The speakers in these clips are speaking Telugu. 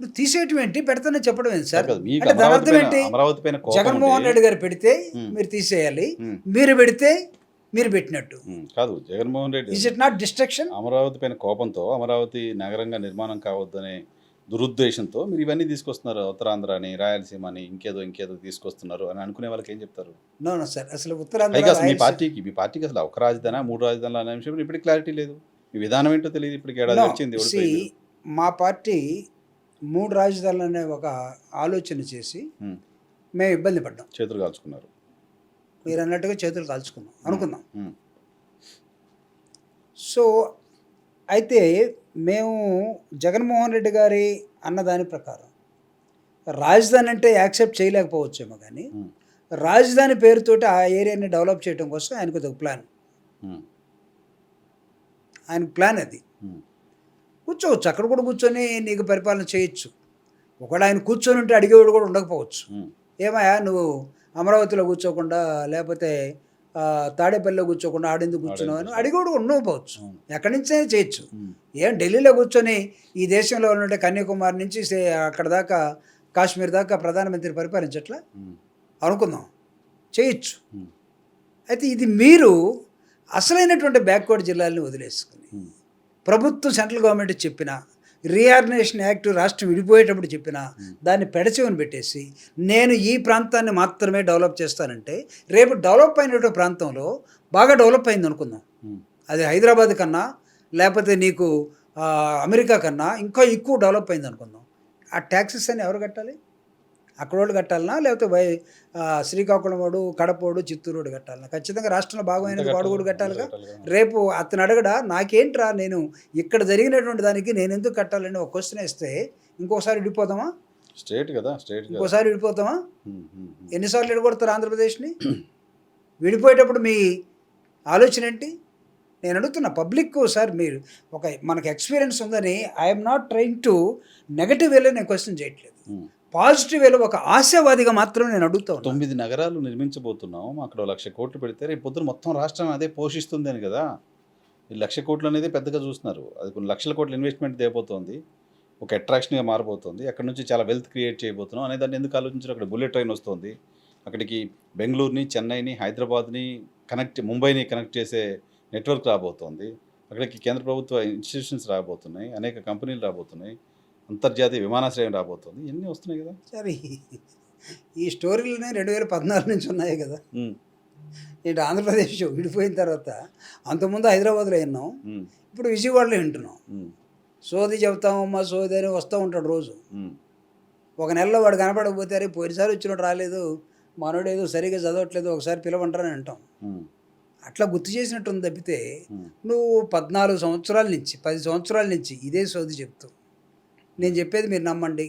నువ్వు తీసేయటం ఏంటి, పెడతానని చెప్పడం ఏంటి సార్? కాదు, మీకు అంటే దాని అమరావతి అర్థం పైన ఏంటి? అమరావతి పైన కోపం జగన్మోహన్ ఉంటే రెడ్డి గారు పెడితే ఉమ్, మీరు తీసేయాలి, ఉమ్, మీరు పెడితే మీరు పెట్టినట్టు. కాదు Jaganmohan Reddy is it not destruction? Amaravati పైన కోపంతో అమరావతి నగరంగా నిర్మాణం కావద్దనే దురుద్దేశంతో మీరు ఇవన్నీ తీసుకొస్తున్నారు, ఉత్తరాంధ్ర అని, రాయలసీమ అని, ఇంకేదో తీసుకొస్తున్నారు అని అనుకునే వాళ్ళకి ఏం చెప్తారు? నో నో సార్, అసలు ఉత్తరాంధ్ర పైగా అసలు మీ రాయలసీమ పార్టీకి అసలు ఒక రాజధాని 3 రాజధానులు అనే విషయం ఇప్పటికి క్లారిటీ లేదు. మీ విధానం ఏంటో తెలియదు. ఇప్పటికి ఏడాది నో వచ్చింది సి ఓడిపోయి మీరు. మా పార్టీ 3 రాజధానులు అనే ఒక ఆలోచన చేసి ఉమ్, మేము ఇబ్బంది పడ్డాం. చేతులు కాల్చుకున్నారు. మీరు అన్నట్టుగా చేతులు కాల్చుకున్నాం అనుకుందాం. ఉమ్, సో అయితే మేము జగన్మోహన్ రెడ్డి గారి అన్నదాని ప్రకారం రాజధాని అంటే యాక్సెప్ట్ చేయలేకపోవచ్చేమో, కానీ ఉమ్, రాజధాని పేరుతోటి ఆ ఏరియాని డెవలప్ చేయడం కోసం ఆయనకు ఒక ప్లాన్. ఉమ్, ఆయన ప్లాన్ అది. ఉమ్, కూర్చోవచ్చు, అక్కడ కూడా కూర్చొని నీకు పరిపాలన చేయొచ్చు. ఒకవేళ ఆయన కూర్చొని ఉంటే అడిగేవాడు కూడా ఉండకపోవచ్చు. ఉమ్, ఏమయ్యా నువ్వు అమరావతిలో కూర్చోకుండా, లేకపోతే తాడేపల్లిలో కూర్చోకుండా ఆడెందుకు కూర్చున్నావు అని అడిగేవాడు ఉండకపోవచ్చు. అవును. ఎక్కడి నుంచే చేయొచ్చు. ఉమ్, ఏం ఢిల్లీలో కూర్చొని ఈ దేశంలో ఉన్నట్టే కన్యాకుమారి నుంచి అక్కడ దాకా కాశ్మీర్ దాకా ప్రధానమంత్రి పరిపాలించట్లా ఉమ్, అనుకుందాం, చేయొచ్చు. ఉమ్, అయితే ఇది మీరు అసలైనటువంటి బ్యాక్వర్డ్ జిల్లాలను వదిలేసుకుని ఉమ్, ప్రభుత్వం సెంట్రల్ గవర్నమెంట్ చెప్పిన రీఆర్గనైజేషన్ యాక్ట్ రాష్ట్రం విడిపోయేటప్పుడు చెప్పిన దాన్ని పెడచెవిని పెట్టేసి నేను ఈ ప్రాంతాన్ని మాత్రమే డెవలప్ చేస్తానంటే, రేపు డెవలప్ అయినటువంటి ప్రాంతంలో బాగా డెవలప్ అయింది అనుకుందాం, ఉమ్, అది హైదరాబాద్ కన్నా లేకపోతే నీకు అమెరికా కన్నా ఇంకా ఎక్కువ డెవలప్ అయింది అనుకుందాం, ఆ ట్యాక్సెస్ అని ఎవరు కట్టాలి? అక్కడ వాళ్ళు కట్టాలనా, లేకపోతే శ్రీకాకుళం వాడు, కడపోడు, చిత్తూరు వాడు కట్టాలనా? ఖచ్చితంగా రాష్ట్రంలో భాగమైనది వాడు కూడా కట్టాలిగా. రేపు అతను అడగడా నాకేంట్రా, నేను ఇక్కడ జరిగినటువంటి దానికి నేను ఎందుకు కట్టాలని ఒక క్వశ్చన్ వేస్తే ఇంకోసారి విడిపోదామా? స్టేట్ కదా, ఇంకోసారి విడిపోతామా? ఉమ్, ఉమ్, ఉమ్, ఎన్నిసార్లు విడగొడతారు ఆంధ్రప్రదేశ్ని? విడిపోయేటప్పుడు మీ ఆలోచన ఏంటి? నేను అడుగుతున్నా పబ్లిక్. సార్ మీరు మనకు ఎక్స్పీరియన్స్ ఉందని I'm not trying to negative వేలో నేను క్వశ్చన్ చేయట్లేదు, ఉమ్. పాజిటివ్ వేలో ఒక ఆశావాదిగా మాత్రం నేను అడుగుతా ఉన్నాను. 9 నగరాలు నిర్మించబోతున్నాం, అక్కడ 1,00,000 కోట్లు పెడితే రేపు పొద్దున మొత్తం రాష్ట్రం అదే పోషిస్తుంది అని కదా. ఈ 1,00,000 కోట్లు అనేది పెద్దగా చూస్తున్నారు, అది కొన్ని లక్షల కోట్ల ఇన్వెస్ట్మెంట్ తేబోతోంది, ఒక అట్రాక్షన్గా మారబోతుంది, అక్కడ నుంచి చాలా వెల్త్ క్రియేట్ చేయబోతున్నాం అనే దాన్ని ఎందుకు ఆలోచించారు? అక్కడ బుల్లెట్ ట్రైన్ వస్తుంది, అక్కడికి బెంగళూరుని, చెన్నైని, హైదరాబాద్ని ముంబైని కనెక్ట్ చేసే నెట్వర్క్ రాబోతోంది, అక్కడికి కేంద్ర ప్రభుత్వ ఇన్స్టిట్యూషన్స్ రాబోతున్నాయి, అనేక కంపెనీలు రాబోతున్నాయి, అంతర్జాతీయ విమానాశ్రయం రాబోతుంది, ఇవన్నీ వస్తున్నాయి కదా. సరే, ఈ స్టోరీలనే 2014 నుంచి ఉన్నాయి కదా. ఉమ్, ఏంటి ఆంధ్రప్రదేశ్ విడిపోయిన తర్వాత అంతకుముందు హైదరాబాద్లో విన్నాం, ఉమ్, ఇప్పుడు విజయవాడలో వింటున్నాం. ఉమ్, సోది చెబుతామమ్మా సోది అని వస్తూ ఉంటాడు రోజు. ఉమ్, ఒక నెలలో వాడు కనపడకపోతే అరే పోయినసారి వచ్చినట్టు రాలేదు, మనోడు ఏదో సరిగ్గా చదవట్లేదు, ఒకసారి పిలవంటారని అంటాం. ఉమ్, అట్లా గుర్తు చేసినట్టుంది తప్పితే ఉమ్, నువ్వు 14 సంవత్సరాల నుంచి 10 సంవత్సరాల నుంచి ఇదే సోది చెప్తూ, నేను చెప్పేది మీరు నమ్మండి,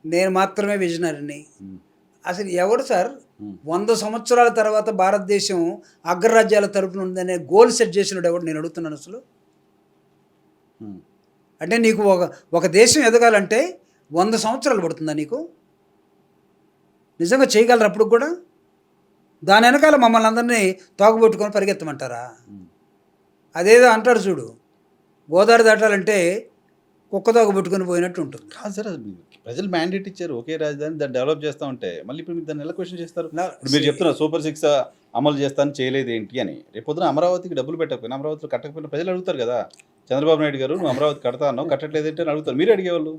నేను మాత్రమే విజనరీని. ఉమ్, అసలు ఎవడు సార్ ఉమ్. 100 సంవత్సరాల తర్వాత భారతదేశం అగ్రరాజ్యాల తరపున ఉందనే గోల్ సెట్ చేసినాడు ఎవడు? నేను అడుగుతున్నాను అసలు. ఉమ్, అంటే నీకు ఒక దేశం ఎదగాలంటే 100 సంవత్సరాలు పడుతుందా నీకు? నిజంగా చేయగలరు అప్పుడు కూడా? దాని వెనకాల మమ్మల్ని అందరినీ తోకబొట్టుకొని పరిగెత్తమంటారా? ఉమ్. అదేదో అంటారు చూడు, గోదావరి దాటాలంటే కుక్క తోకబొట్టుకొని పోయినట్టు ఉంటుంది. కాదు సార్, అది ప్రజలు మ్యాండేట్ ఇచ్చారు ఒకే రాజధాని, దాన్ని డెవలప్ చేస్తూ ఉంటే మళ్ళీ ఇప్పుడు మీరు దాన్ని ఎలా క్వశ్చన్ చేస్తారు? ఇప్పుడు మీరు చెప్తున్నారు సూపర్ 6 అమలు చేస్తాను చేయలేదు ఏంటి అని. రేపు పొద్దున అమరావతికి డబ్బులు పెట్టకపోయినా, అమరావతిలో కట్టకపోయినా ప్రజలు అడుగుతారు కదా, చంద్రబాబు నాయుడు గారు నువ్వు అమరావతి కడతా అన్నావు, కట్టట్లేదు ఏంటి అని అడుగుతారు. మీరు అడిగేవాళ్ళు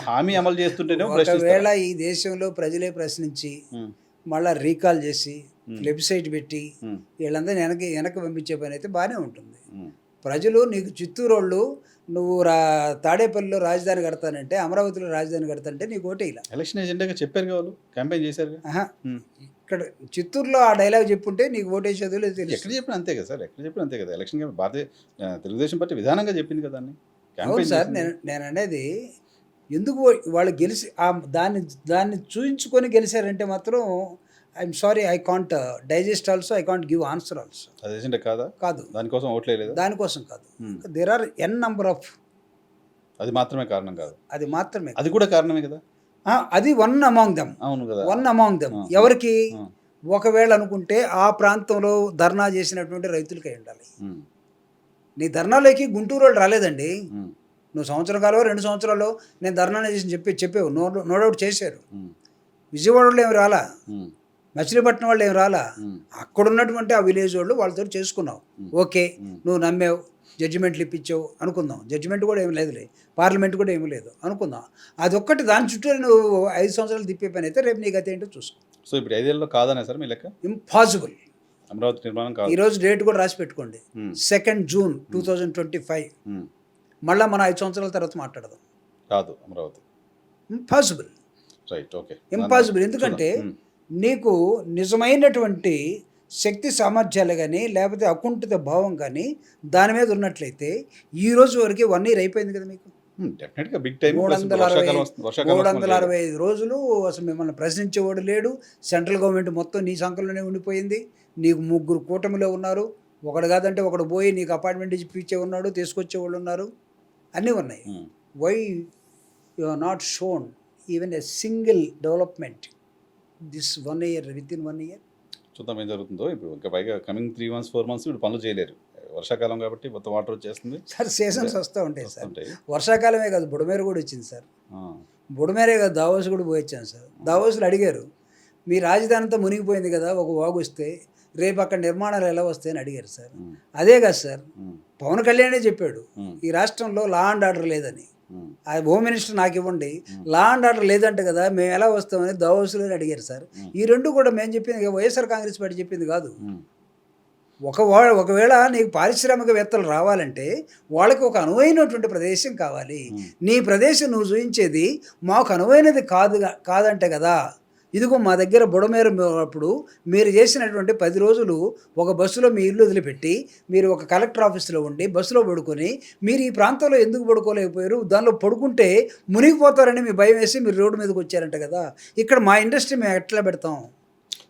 హామీ అమలు చేస్తుంటేనే ఒకవేళ ఈ దేశంలో ప్రజలే ప్రశ్నించి మళ్ళీ రీకాల్ చేసి వెబ్సైట్ పెట్టి వీళ్ళందరినీ వెనక్కి పంపించే పని అయితే బాగానే ఉంటుంది. ప్రజలు నీకు చిత్తూరు వాళ్ళు నువ్వు తాడేపల్లిలో రాజధాని కడతానంటే, అమరావతిలో రాజధాని కడతానంటే నీకు ఓటే ఇలా ఎలక్షన్ ఎజెండాగా చెప్పారు కావాలి, క్యాంపెయిన్ చేశారు. ఇక్కడ చిత్తూరులో ఆ డైలాగ్ చెప్పుంటే నీకు ఓటేసేది లేదు. ఎక్కడ చెప్పినా అంతే కదా సార్, ఎక్కడ చెప్పినా అంతే కదా. ఎలక్షన్ భారతీయ తెలుగుదేశం పార్టీ విధానంగా చెప్పింది కదా. అవును సార్, నేను అనేది ఎందుకు వాళ్ళు గెలిచి దాన్ని చూయించుకొని గెలిచారంటే మాత్రం I'm sorry, I can't digest also, I can't give answer also. అది కాదా? కాదు, దానికోసం ఓట్లేదు, దానికోసం కాదు. There are n number of, అది మాత్రమే కారణం కాదు, అది మాత్రమే, అది కూడా కారణమే కదా. అది వన్ అమాంగ్ దెమ్. అవును కదా, వన్ అమాంగ్ దెమ్. ఎవరికి? ఒకవేళ అనుకుంటే ఆ ప్రాంతంలో ధర్నా చేసినటువంటి రైతులకి ఉండాలి. నీ ధర్నాలోకి గుంటూరు వాళ్ళు రాలేదండి, నువ్వు సంవత్సరం కాలం 2 సంవత్సరాలు నేను ధర్నా చేసి చెప్పావు నో డౌట్ చేశారు. విజయవాడలో ఏమి రాలా, మచిలీపట్నం వాళ్ళు ఏమి రాలా, అక్కడ ఉన్నటువంటి ఆ విలేజ్ వాళ్ళు వాళ్ళతో చేసుకున్నావు. ఓకే, నువ్వు నమ్మావు, జడ్జిమెంట్లు ఇప్పించావు అనుకుందాం. జడ్జిమెంట్ కూడా ఏమి లేదులే, పార్లమెంట్ కూడా ఏమీ లేదు అనుకుందాం. అదొక్కటి దాని చుట్టూ నువ్వు 5 సంవత్సరాలు తిప్పే పని అయితే రేపు నీ గతి ఏంటో చూసుకో. సో ఇప్పుడు 5 ఏళ్ళలో కాదనే సార్ మీ లెక్క? ఇంపాసిబుల్. అమరావతి నిర్మాణం కాదు. ఈరోజు డేట్ కూడా రాసి పెట్టుకోండి, 2 జూన్ 2025. మళ్ళీ మన 5 సంవత్సరాల తర్వాత మాట్లాడదాం. కాదు Amaravati impossible. Right, okay, impossible. ఎందుకంటే నీకు నిజమైనటువంటి శక్తి సామర్థ్యాలు కానీ లేకపోతే అకుంఠిత భావం కానీ దాని మీద ఉన్నట్లయితే ఈ రోజు వరకు 1 year అయిపోయింది కదా మీకు. డెఫినెట్గా బిగ్ టైం. 365 రోజులు అసలు మిమ్మల్ని ప్రశ్నించేవాడు లేడు. సెంట్రల్ గవర్నమెంట్ మొత్తం నీ సంఖ్యలోనే ఉండిపోయింది. నీకు 3 కూటమిలో ఉన్నారు. ఒకడు కాదంటే ఒకడు పోయి నీకు అపాయింట్మెంట్ ఇప్పించే ఉన్నాడు, తీసుకొచ్చేవాళ్ళు ఉన్నారు, అన్నీ ఉన్నాయి. Why you are not shown even a single development this 1 year, within 1 year? చూద్దాం ఏం జరుగుతుందో. ఇప్పుడు ఇంకా పైగా కమింగ్ 3 months 4 months ఇప్పుడు పనులు చేయలేరు, వర్షాకాలం కాబట్టి మొత్తం వాటర్ వచ్చేస్తుంది సార్. సీజన్స్ వస్తూ ఉంటాయి సార్. వర్షాకాలమే కాదు, బుడమేరు కూడా వచ్చింది సార్. బుడమేరే కాదు, దావోస్ కూడా పోయి వచ్చాను సార్. దావోస్లో అడిగారు, మీ రాజధాని అంతా మునిగిపోయింది కదా, ఒక వాగు వస్తే రేపు అక్కడ నిర్మాణాలు ఎలా వస్తాయని అడిగారు సార్. అదే కాదు సార్, పవన్ కళ్యాణే చెప్పాడు ఈ రాష్ట్రంలో లా అండ్ ఆర్డర్ లేదని. ఆ హోమ్ మినిస్టర్ నాకు ఇవ్వండి, లా అండ్ ఆర్డర్ లేదంట కదా, మేము ఎలా వస్తామని దావోస్లోనే అడిగారు సార్. ఈ రెండు కూడా మేము చెప్పింది వైఎస్ఆర్ కాంగ్రెస్ పార్టీ చెప్పింది కాదు. ఒకవేళ నీకు పారిశ్రామికవేత్తలు రావాలంటే వాళ్ళకి ఒక అనువైనటువంటి ప్రదేశం కావాలి. నీ ప్రదేశం నువ్వు చూపించేది మాకు అనువైనది కాదంటే కదా. ఇదిగో మా దగ్గర బుడమేరు అప్పుడు మీరు చేసినటువంటి 10 రోజులు ఒక బస్సులో మీ ఇల్లు వదిలిపెట్టి మీరు ఒక కలెక్టర్ ఆఫీస్లో ఉండి బస్సులో పడుకొని మీరు ఈ ప్రాంతంలో ఎందుకు పడుకోలేకపోయారు, దానిలో పడుకుంటే మునిగిపోతారని మీ భయం వేసి మీరు రోడ్డు మీదకి వచ్చారంట కదా. ఇక్కడ మా ఇండస్ట్రీ మేము ఎట్లా పెడతాం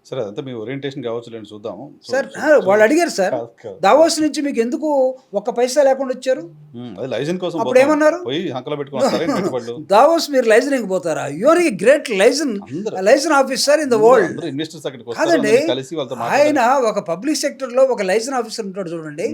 సరే? అదంతా మీ ఓరియంటేషన్ కావచ్చు, లేండి చూద్దాము సార్. వాళ్ళు అడిగారు సార్, దావోస్ నుంచి మీకు ఎందుకు ఒక్క పైసా లేకుండా వచ్చారు? అప్పుడు ఏమన్నారు? దావోస్ మీరు లైజనింగ్ పోతారా? You are a great liaison officer in the world. కాదండి, ఆయన ఒక పబ్లిక్ సెక్టర్లో ఒక లైజన్ ఆఫీసర్ ఉంటాడు చూడండి.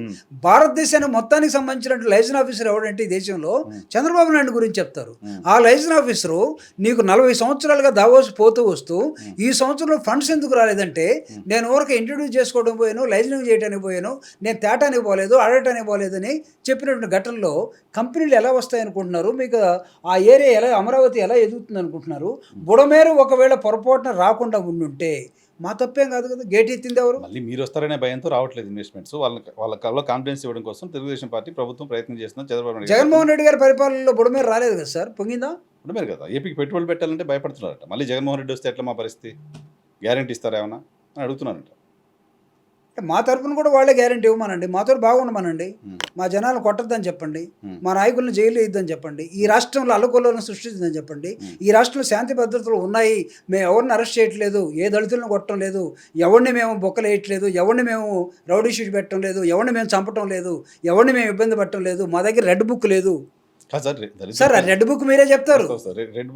భారతదేశానికి మొత్తానికి సంబంధించిన లైజన్ ఆఫీసర్ ఎవడంటే ఈ దేశంలో చంద్రబాబు నాయుడు గురించి చెప్తారు. ఆ లైజన్ ఆఫీసరు నీకు 40 సంవత్సరాలుగా దావోస్ పోతూ వస్తూ ఈ సంవత్సరంలో ఫండ్స్ ఎందుకు రాలేదంటే, నేను ఊరికి ఇంట్రడ్యూస్ చేసుకోవడం పోయాను, లైజనింగ్ చేయడానికి పోయాను, నేను తేటానికి పోలేదు, అడగటానికి పోలేదని చెప్పినటువంటి ఘటనలో కంపెనీలు ఎలా వస్తాయనుకుంటున్నారు? మీకు ఆ ఏరియా ఎలా, అమరావతి ఎలా ఎదుగుతుంది అనుకుంటున్నారు? బుడమేరు ఒకవేళ పొరపాటున రాకుండా ఉండుంటే మా తప్పేం కాదు కదా. గేట్ ఎత్తింది ఎవరు? మళ్ళీ మీరు వస్తారనే భయంతో రావట్లేదు ఇన్వెస్ట్మెంట్స్. వాళ్ళ కాన్ఫిడెన్స్ ఇవ్వడం కోసం తెలుగుదేశం పార్టీ ప్రభుత్వం ప్రయత్నం చేస్తున్నారు. జగన్మోహన్ రెడ్డి గారి పరిపాలనలో బుడమేరు రాలేదు కదా సార్, పొంగిందా? బుడమేరు కదా, ఏపీకి పెట్టుబడులు పెట్టాలంటే భయపడుతున్నారట. మళ్ళీ జగన్మోహన్ రెడ్డి వస్తే ఎట్లా మా పరిస్థితి, గ్యారెంటీ ఇస్తారా ఏమన్నా అని అడుగుతున్నారంట. మా తరఫున కూడా వాళ్ళే గ్యారెంటీ ఇవ్వమనండి, మాతో బాగుండమనండి, మా జనాలను కొట్టద్దని చెప్పండి, మా నాయకులను జైలు వేయద్దని చెప్పండి, ఈ రాష్ట్రంలో అల్లకొల్లను సృష్టించదని చెప్పండి, ఈ రాష్ట్రంలో శాంతి భద్రతలు ఉన్నాయి, మేము ఎవరిని అరెస్ట్ చేయట్లేదు, ఏ దళితులను కొట్టడం లేదు, ఎవరిని మేము బొక్కలు వేయట్లేదు, ఎవరిని మేము రౌడీ షీట్ పెట్టడం లేదు, ఎవరిని మేము చంపటం లేదు, ఎవరిని మేము ఇబ్బంది పెట్టడం లేదు, మా దగ్గర రెడ్ బుక్ లేదు. సార్ రెడ్ బుక్ మీరే చెప్తారు. రెడ్